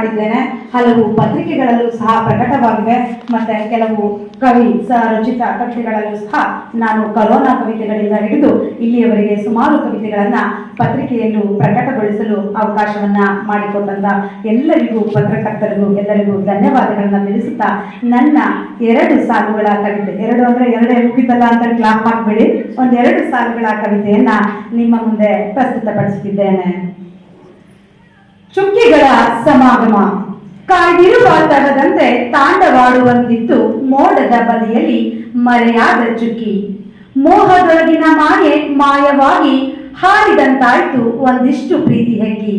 ಮಾಡಿದ್ದೇನೆ. ಹಲವು ಪತ್ರಿಕೆಗಳಲ್ಲೂ ಸಹ ಪ್ರಕಟವಾಗಿವೆ. ಮತ್ತೆ ಕೆಲವು ಕವಿ ರಚಿತ ಕವಿತೆಗಳಲ್ಲೂ ಸಹ ನಾನು ಕರೋನಾ ಕವಿತೆಗಳಿಂದ ಹಿಡಿದು ಇಲ್ಲಿಯವರೆಗೆ ಸುಮಾರು ಕವಿತೆಗಳನ್ನ ಪತ್ರಿಕೆಯಲ್ಲೂ ಪ್ರಕಟಗೊಳಿಸಲು ಅವಕಾಶವನ್ನ ಮಾಡಿಕೊಟ್ಟಂತ ಎಲ್ಲರಿಗೂ, ಪತ್ರಕರ್ತರಿಗೂ ಎಲ್ಲರಿಗೂ ಧನ್ಯವಾದಗಳನ್ನ ತಿಳಿಸುತ್ತಾ ನನ್ನ 2 ಸಾಲುಗಳ ಕವಿತೆ, 2 ಅಂದ್ರೆ 2 ಮುಗಿತಲ್ಲ ಅಂತ ಕ್ಲಾಪ್ ಹಾಕ್ಬೇಡಿ, 2 ಸಾಲುಗಳ ಕವಿತೆಯನ್ನ ನಿಮ್ಮ ಮುಂದೆ ಪ್ರಸ್ತುತಪಡಿಸುತ್ತಿದ್ದೇನೆ. ಚುಕ್ಕಿಗಳ ಸಮಾಗಮ. ಕಾಯ್ದಿರುವ ತರದಂತೆ ತಾಂಡವಾಡುವಂತಿತ್ತು ಮೋಡದ ಬದಿಯಲ್ಲಿ ಮರೆಯಾದ ಚುಕ್ಕಿ. ಮೋಹದೊಳಗಿನ ಮಾಯೆ ಮಾಯವಾಗಿ ಹಾರಿದಂತಾಯ್ತು ಒಂದಿಷ್ಟು ಪ್ರೀತಿ ಹೆಕ್ಕಿ.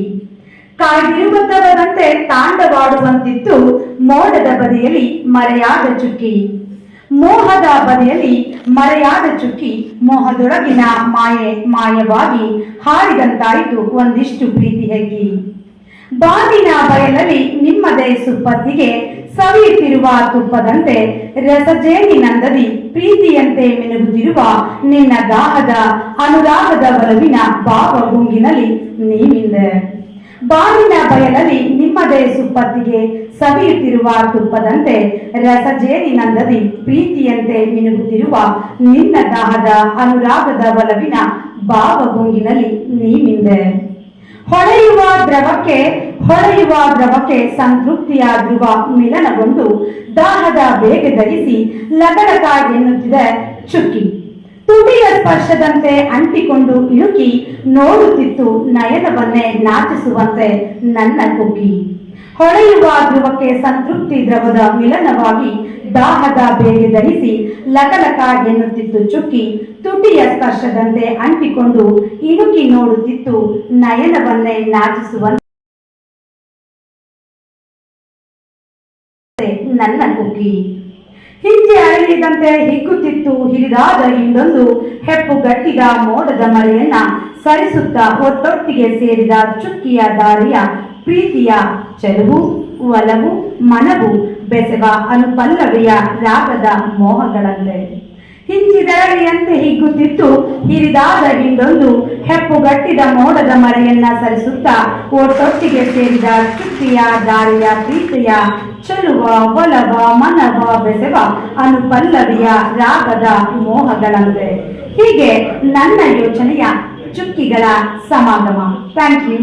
ಕಾಯ್ದಿರುವ ತರದಂತೆ ತಾಂಡವಾಡುವಂತಿತ್ತು ಮೋಡದ ಬದಿಯಲ್ಲಿ ಮರೆಯಾದ ಚುಕ್ಕಿ. ಮೋಹದ ಬದಿಯಲ್ಲಿ ಮರೆಯಾದ ಚುಕ್ಕಿ. ಮೋಹದೊಳಗಿನ ಮಾಯೆ ಮಾಯವಾಗಿ ಹಾರಿದಂತಾಯ್ತು ಒಂದಿಷ್ಟು ಪ್ರೀತಿ ಹೆಕ್ಕಿ. ಬಾಗಿನ ಬಯಲಲ್ಲಿ ನಿಮ್ಮದೇ ಸುಪ್ಪತ್ತಿಗೆ ಸವಿಯುತ್ತಿರುವ ತುಪ್ಪದಂತೆ ರಸಜೇನಿನಂದದಿ ಪ್ರೀತಿಯಂತೆ ಮಿನುಗುತ್ತಿರುವ ನಿನ್ನ ದಾಹದ ಅನುರಾಗದ ಒಲವಿನ ಭಾವ ಗುಂಗಿನಲ್ಲಿ ನೀವಿಂದೆ. ಬಾಗಿನ ಬಯಲಲ್ಲಿ ನಿಮ್ಮದೇ ಸುಪ್ಪತ್ತಿಗೆ ಸವಿಯುತ್ತಿರುವ ತುಪ್ಪದಂತೆ ರಸಜೇನಿನಂದದಿ ಪ್ರೀತಿಯಂತೆ ಮಿನುಗುತ್ತಿರುವ ನಿನ್ನ ದಾಹದ ಅನುರಾಗದ ಒಲವಿನ ಭಾವ ಗುಂಗಿನಲ್ಲಿ ನೀವಿಂದೆ. ಹೊಳೆಯುವ ದ್ರವಕ್ಕೆ ಸಂತೃಪ್ತಿಯ ಧ್ರುವ ಮಿಲನಗೊಂಡು ದಾಹದ ಬೇಗ ಧರಿಸಿ ಲಗಡಕ ಎನ್ನುತ್ತಿದೆ ಚುಕ್ಕಿ. ತುಟಿಯ ಸ್ಪರ್ಶದಂತೆ ಅಂಟಿಕೊಂಡು ಇಳುಕಿ ನೋಡುತ್ತಿತ್ತು ನಯನವನ್ನೇ ನಾಚಿಸುವಂತೆ ನನ್ನ ಕುಕ್ಕಿ. ಹೊಳೆಯುವ ಧ್ರುವಕ್ಕೆ ಸಂತೃಪ್ತಿ ದ್ರವದ ಮಿಲನವಾಗಿ ದಾಹದ ಬೇಗೆ ಧರಿಸಿ ಲಕಲಕ ಎನ್ನುತ್ತಿತ್ತು ಚುಕ್ಕಿ. ತುಟಿಯ ಸ್ಪರ್ಶದಂತೆ ಅಂಟಿಕೊಂಡು ಇಣುಕಿ ನೋಡುತ್ತಿತ್ತು ನಯನವನ್ನೇ ನಾಚಿಸುವಂತೆ ನನ್ನ ಕುಕ್ಕಿ. ಹಿಂಜೆ ಅರಳಿದಂತೆ ಹಿಗ್ಗುತ್ತಿತ್ತು ಹಿರಿದಾದ ಹಿಂಡೊಂದು ಹೆಪ್ಪು ಗಟ್ಟಿದ ಮೋಡದ ಮಳೆಯನ್ನ ಸರಿಸುತ್ತಾ ಒಟ್ಟೊಟ್ಟಿಗೆ ಸೇರಿದ ಚುಕ್ಕಿಯ ದಾರಿಯ ಪ್ರೀತಿಯ ಚೆಲುವು ಒಲವು ಮನವು ಬೆಸೆವ ಅನುಪಲ್ಲವಿಯ ರಾಗದ ಮೋಹಗಳಂತೆ. ಹಿಂಚಿದರಳಿಯಂತೆ ಹಿಗ್ಗುತ್ತಿತ್ತು ಹಿರಿದಾದ ಹಿಂಡೊಂದು ಹೆಪ್ಪುಗಟ್ಟಿದ ಮೋಡದ ಮರೆಯನ್ನ ಸರಿಸುತ್ತಾ ಒಟ್ಟೊಟ್ಟಿಗೆ ಸೇರಿದ ಚುಕ್ಕಿಯ ದಾರಿಯ ಪ್ರೀತಿಯ ಚೆಲುವ ಒಲವ ಮನವ ಬೆಸೆವ ಅನುಪಲ್ಲವಿಯ ರಾಗದ ಮೋಹಗಳಂತೆ. ಹೀಗೆ ನನ್ನ ಯೋಚನೆಯ ಚುಕ್ಕಿಗಳ ಸಮಾಗಮ. Thank you.